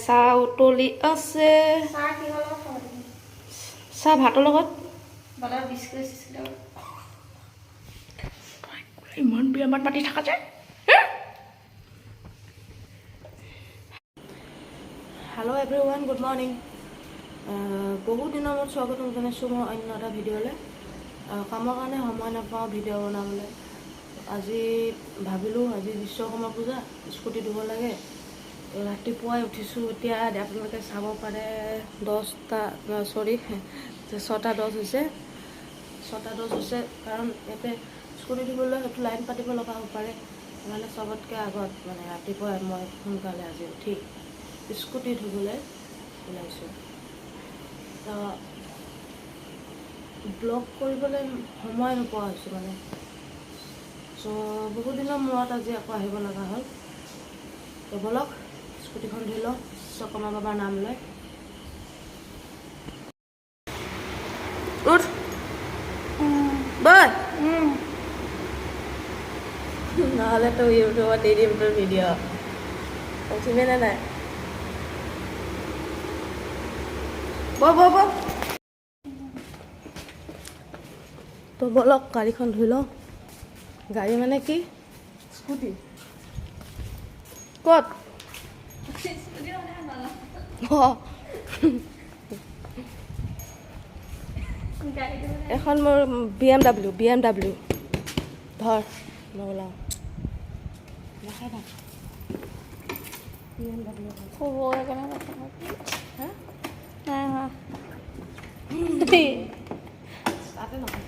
চাহ উতলি আছে। চাহ ভাতৰ লগত ইমান বিয়ামান পাতি থকা যায়। Hello' everyone, good morning. বহুত দিনৰ মূৰত স্বাগতম জনাইছোঁ মই অন্য এটা ভিডিঅ'লৈ। কামৰ কাৰণে সময় নাপাওঁ ভিডিঅ' বনাবলৈ। আজি ভাবিলোঁ আজি বিশ্বকৰ্মা পূজা, স্কুটি ধুব লাগে। ৰাতিপুৱাই উঠিছোঁ। এতিয়া আপোনালোকে চাব পাৰে 6:10 হৈছে। 6:10 হৈছে কাৰণ ইয়াতে স্কুটি ধুবলৈ সেইটো লাইন পাতিব লগা হ'ব পাৰে। মানে চবতকৈ আগত মানে ৰাতিপুৱাই মই সোনকালে আজি উঠি স্কুটি ধুবলৈ ওলাইছোঁ। ব্লগ কৰিবলৈ সময় নোপোৱা হৈছোঁ মানে। বহুত দিনৰ মূৰত আজি আকৌ আহিব লগা হ'ল। ব'লক স্কুটিখন ধুই লওঁ, বিশ্বকৰ্মা বাবাৰ নাম লৈ। উঠ বই নহ'লে তো ইউটিউবত দি দিম তোৰ ভিডিঅ'। উঠিবি নে নাই? তো ব'লক গাড়ীখন ধুই লওঁ। গাড়ী মানে কি স্কুটি। ক'ত এখন মোৰ BMW ধৰ মই ওলাওঁ। তাতে নহয়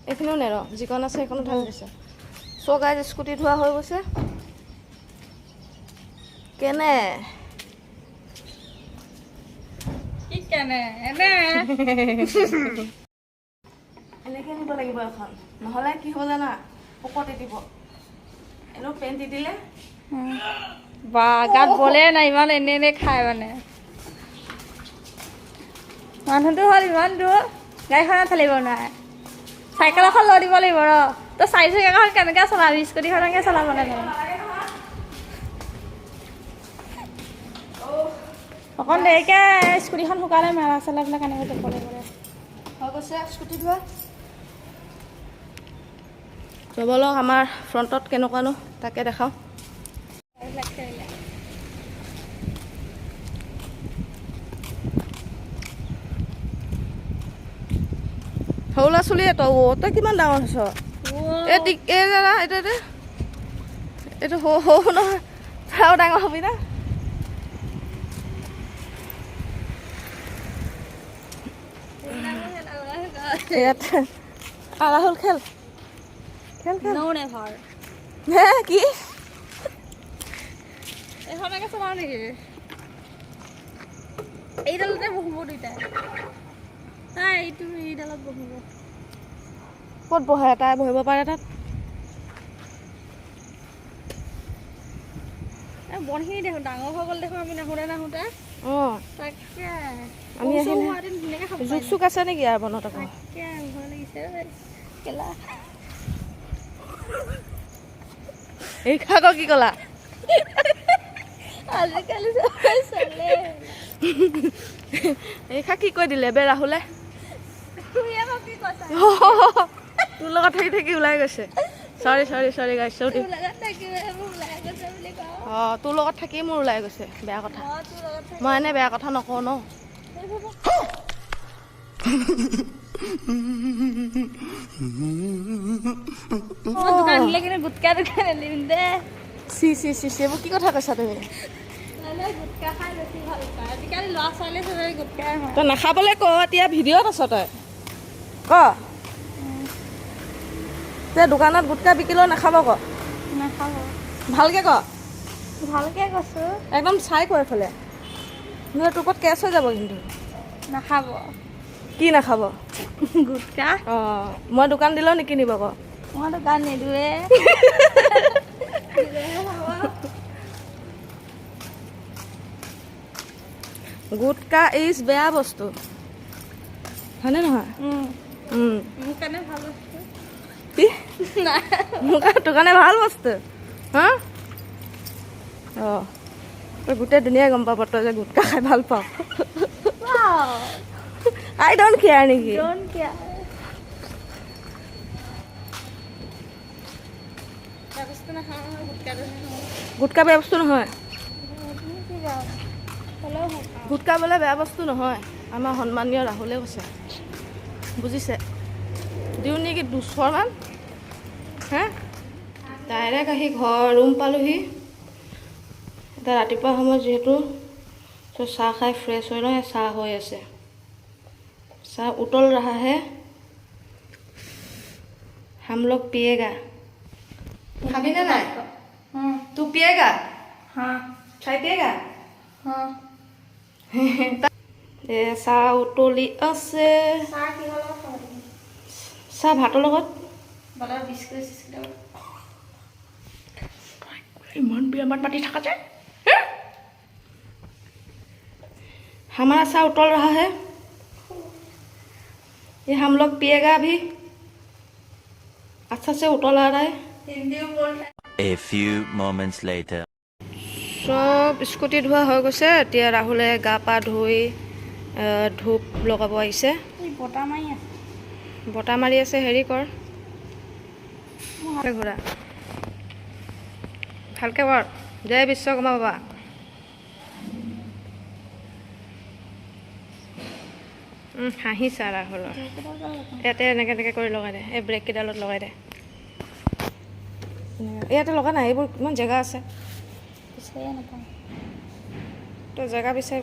এইখিনিও নেৰ, যিকণ আছে সেইখনো ঢালি দিছে। গাইজ স্কুটি ধোৱা হৈ গৈছে। কেনে এনেকৈ নিব লাগিব এখন, নহ'লে কি হ'ব জানা, পকত দিব। এনেও পেণ্ট দি দিলে বা গাত বলে নাই, ইমান এনে খায় মানে। মানুহটো হ'ল ইমান দূৰ, গাড়ীখনত ঠেলিব নোৱাৰে। চাইকেল এখন লৈ দিব লাগিব ৰ। তই 4চকীয়াখন কেনেকৈ চলাবি, স্কুটিখন কেনেকৈ চলাব লাগে। অকণ দেৰিকৈ স্কুটিখন শুকালে মেলা চেলাবিলাক কেনেকৈ যাব লাগিব। হৈ গৈছে স্কুটি ধোৱা। ব'লক আমাৰ ফ্ৰণ্টত কেনেকুৱানো তাকে দেখাওঁ। সৰু ল'ৰা ছোৱালীয়ে তই কিমান ডাঙৰ হৈছ? এইটো সৰু নহয়, আৰু ডাঙৰ হবি না। ইয়াত ৰাহুল খেল। খেল খেল No never. হে কি এখনকে চলাও নেকি এইডালতে বহিব দুইটাই নাই এইটো এইডালত বহিব ক'ত বহে তাই বহিব পাৰে তাত বনখিনি দেখোন ডাঙৰ হৈ গ'ল দেখোন আমি নাহোঁতে অঁ তাকে আমি ধুনীয়াকৈ খাব জোক চোক আছে নেকি আৰু বনত আকৌ তাকে ভয় লাগিছে কেলা এই খাক কি ক'লা আজিকালি চবেই চলে এই খা কি কৈ দিলে বে ৰাহুলে তুমি আকৌ কি কৈছা তোৰ লগত থাকি থাকি ওলাই গৈছে চৰি গাইছ চৰি তোৰ লগত থাকিলে মোৰ ওলাই গৈছে বুলি কওঁ অঁ তোৰ লগত থাকি মোৰ ওলাই গৈছে বেয়া কথা তোৰ লগত মই এনে বেয়া কথা নকওঁ ন দোকান দিলে কিন্তু গুটকা দোকান আনিম দে চি এইবোৰ কি কথা কৈছা তুমি গুটকা খাই বেছি ভাল পায় আজিকালি ল'ৰা ছোৱালী চবেই গুটকাই হয় তই নাখাবলৈ ক এতিয়া ভিডিঅ'ত আছ তই ক তই দোকানত গুটকা বিকিলেও নাখাব ক নাখাব ভালকৈ ক ভালকে কৈছোঁ একদম চাই ক এইফালে নহ'লে তোৰ ওপৰত কেছ হৈ যাব কিন্তু নাখাব কি নাখাব গুটকা অঁ মই দোকান দিলেও নিকিনিব ক মই দোকান নিদোৱে গুটকা ইজ বেয়া বস্তু হয়নে নহয় মোৰ কাৰণে ভাল বস্তু কি তোৰ কাৰণে ভাল বস্তু হা অঁ তই গোটেই দুনিয়াই গম পাব তই যে গুটকা খাই ভাল পাওঁ আই ডোণ্ট কেয়াৰ নেকি গুটকা বেয়া বস্তু নহয় গুটকা বোলে বেয়া বস্তু নহয় আমাৰ সন্মানীয় ৰাহুলে কৈছে বুজিছে দিওঁ নেকি 200মান হা ডাইৰেক্ট আহি ৰুম পালোহি এতিয়া ৰাতিপুৱা সময়ত যিহেতু চাহ খাই ফ্ৰেছ হৈ নহয় চাহ হৈ আছে চাহ উতল ৰহা হে हम लोग पिएगा खाबी ना ना तू पिएगा हाँ चाय पिएगा हाँ চাহ উতলি আছে চাহ ভাতৰ লগত ইমান বিয়ামত মাতি থকা যে हमारा चाह उतल रहा है ये हम लोग पिएगा अभी अच्छा से उतल आ रहा है A few moments later. চব স্কুটি ধোৱা হৈ গৈছে এতিয়া ৰাহুলে গা পা ধুই ধূপ লগাব আহিছে বতাহ মাৰি আছে হেৰি কৰ ঘূৰা ভালকৈ কৰ জয় বিশ্বকৰ্মা বাবা হাঁহিছা ৰাহুলৰ ইয়াতে এনেকৈ কৰি লগাই দে এই ব্ৰেককেইডালত লগাই দে ইয়াতে লগা নাই এইবোৰ কিমান জেগা আছে তই জেগা বিচাৰি